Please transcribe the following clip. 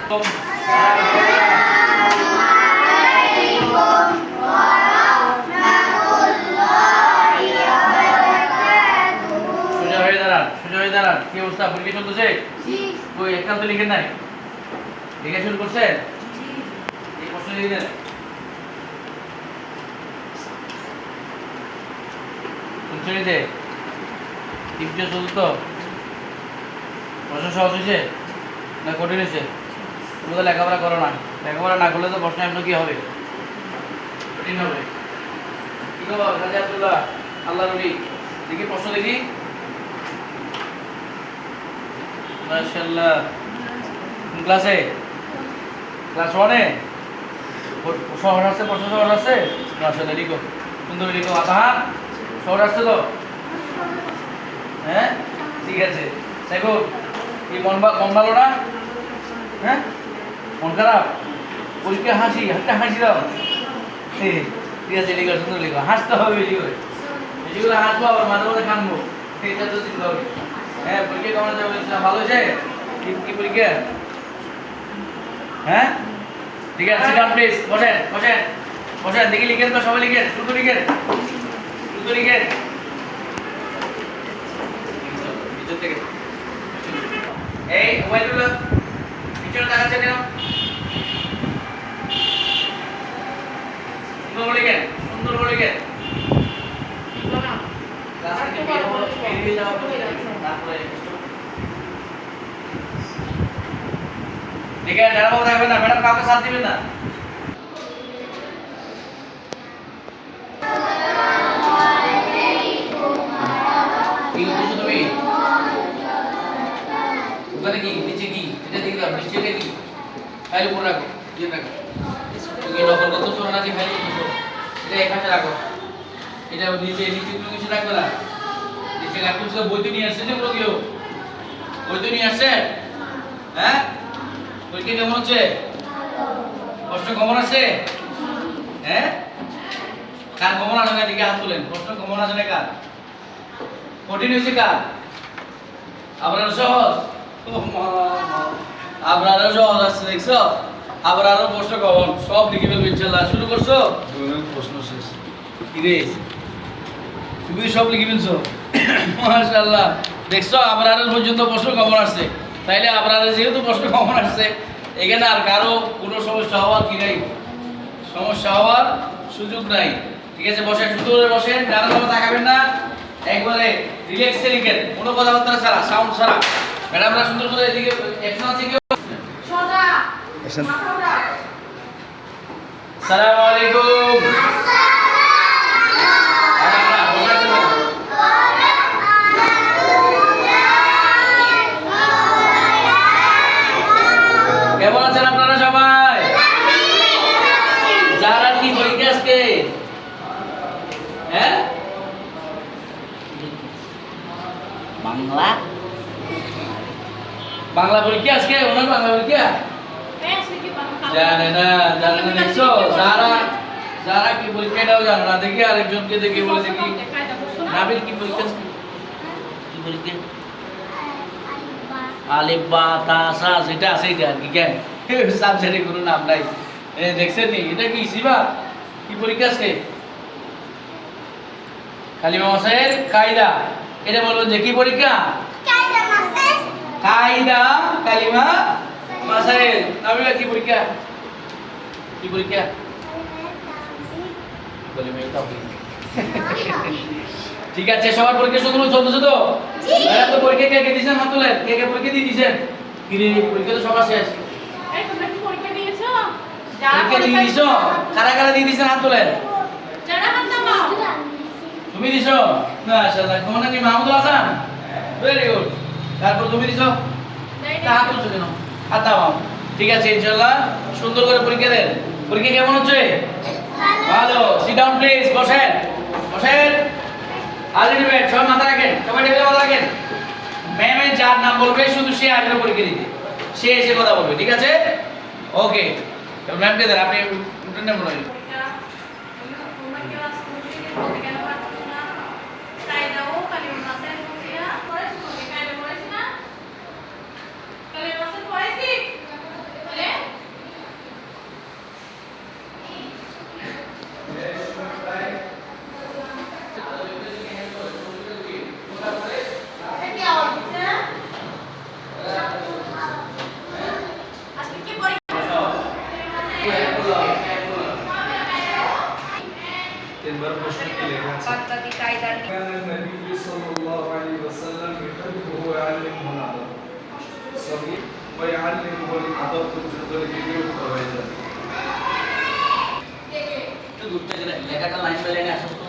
কি অবস্থা? পরীক্ষা চলতেছে? ওই একটা তো লিখেন নাই, লিখে শুরু করছেন? এই প্রশ্ন লিখে দেন। শ্রেণীতে তৃতীয় চতুর্থ প্রশ্ন সহজ হয়েছে না কঠিন হয়েছে? তুমি তো লেখাপড়া করো না, লেখাপড়া না করলে তো প্রশ্ন এমন কি হবে, কঠিন হবে। কি খবর কাজী আব্দুল্লাহ? আল্লাহ রবি, দেখি প্রশ্ন দেখি। মাশাআল্লাহ, কোন ক্লাসে? ক্লাস 1-এ? শহর আছে, প্রশ্ন শহর আছে? মাশাআল্লাহ, লিখো সুন্দর লিখো। আতাহার শহর আসছে তো? হ্যাঁ ঠিক আছে। দেখো এই মন ভালো না? হ্যাঁ মন খারাপ? পরীক্ষা হাসি, একটা হাসি দাও। ঠিক আছে, লিখো সুন্দর লিখো। হাসতে হবে বেশি করে, বেশি করে হাসবো, আবার মাঝে মাঝে কানবো, এটা তো চিন্তা হবে। হ্যাঁ পরীক্ষা কেমন যাবে? ভালো হয়েছে? কি পরীক্ষা? হ্যাঁ ঠিক আছে, সিট ডাউন প্লিজ। বসেন বসেন বসেন, দেখি লিখেন তো, সবাই লিখেন, দ্রুত লিখেন, দ্রুত লিখেন। এই মোবাইলগুলো পিছনে দেখাচ্ছে কেন? সুন্দর লিখেন, সুন্দর লিখেন। লিখেন, ম্যাডাম থাকবেন না, ম্যাডাম কাউকে সাথ দিবেন না। তুমি ওখানে কি নিচে কি এটা দিকে দাও, নিচে কি ফাইল উপরে রাখো, দিয়ে রাখো। তুমি নকল করতেছো না যে ফাইল করতেছো, এটা এখানে রাখো। এটা নিচে নিচে কোনো কিছু রাখবে না, নিচে রাখতেছো। বই তো নিয়ে আসছে যে পুরো কেউ, বই তো নিয়ে আসছে? হ্যাঁ পরীক্ষা কেমন হচ্ছে? প্রশ্ন কমন আছে? হ্যাঁ কার কমন আসে না? দিকে হাত তুলেন। প্রশ্ন কমন আসে না কার? কঠিন হয়েছে কার? আপনার সহজ? আপনারও সহজ আসছে দেখছো? আবার আরো প্রশ্ন কমন, সব লিখে ফেলবে ইনশাআল্লাহ। শুরু করছো? প্রশ্ন শেষ। কি রে তুমি সব লিখে ফেলছো? মাশাআল্লাহ, দেখছো আবার আরো পর্যন্ত প্রশ্ন কমন আসছে। তাইলে আপনারা যেহেতু প্রশ্ন কমন আসছে, এখানে আর কারো কোনো সমস্যা হওয়ার কি নাই, সমস্যা হওয়ার সুযোগ নাই। ঠিক আছে, বসেন, সুন্দর করে বসেন, ডানা ডানা তাকাবেন না, একবারে রিল্যাক্সে লিখেন, কোনো কথাবার্তা ছাড়া, সাউন্ড ছাড়া। ম্যাডামরা সুন্দর করে এদিকে অ্যাকশন আছে কি? সোজা মাথাটা। আসসালামু আলাইকুম। কেমন আছেন আপনারা সবাই? যারা কি পরীক্ষা আজকে? হ্যাঁ বাংলা, বাংলা পরীক্ষা আজকে? ওনার বাংলা পরীক্ষা জানে না, জানে না। দেখছো যারা যারা কি পরীক্ষাটাও জানে না, দেখি আরেকজনকে দেখে বলে দেখি নাবিল কি পরীক্ষা? কি পরীক্ষা? আলিফ বা তা সা যেটা আছে এটা আর কি। কেন সাবজেক্টে কোনো নাম নাই? দেখছেন নি এটা কি সিবা? কি পরীক্ষা আজকে? কালিমা মাসাইল কায়দা। এটা বলবেন যে কি পরীক্ষা? কায়দা মাসাইল, কায়দা কালিমা মাসাইল। নাবিলা কি পরীক্ষা? কি পরীক্ষা? ঠিক আছে, সবার পরীক্ষা শুরু চলতেছে তো? ম্যাডাম তো পরীক্ষা কে কে দিয়েছেন হাত তোলেন। কে কে পরীক্ষা দিয়ে দিয়েছেন? কি রে পরীক্ষা তো সবার শেষ। এই তোমরা কি পরীক্ষা দিয়েছো? পরীক্ষা দিয়ে দিছো? কারা কারা দিয়ে দিয়েছেন হাত তোলেন। যারা হাত নামাও। তুমি দিছো? মাশাআল্লাহ। কোন নাকি মাহমুদুল হাসান? Very good. তারপর তুমি দিছো? তা হাত তুলছো কেন? হাত নামাও। ঠিক আছে, ইনশাআল্লাহ সুন্দর করে পরীক্ষা দেন। পরীক্ষা কেমন হচ্ছে? ভালো। Sit down please. বসেন বসেন। আলটিমেট সবাই মাথা রাখেন, সবাই টেবিলে মাথা রাখেন। ম্যামে যার নাম বলবে শুধু সে আসবে পরীক্ষা দিতে, সে এসে কথা বলবে। ঠিক আছে, ওকে। ম্যামকে দেন, আপনি উঠেন না মনে হয়। নম্বর প্রশ্ন কি লেখা আছে বাগদাদি কায়দার كان النبي صلى الله عليه وسلم يحبه ويعلمه العدد صحيح ويعلمه العدد পর্যন্ত লিখে উত্তর হয়ে যাবে একটু দূর থেকে লেখাটা লাইন বাই লাইনে আসো তো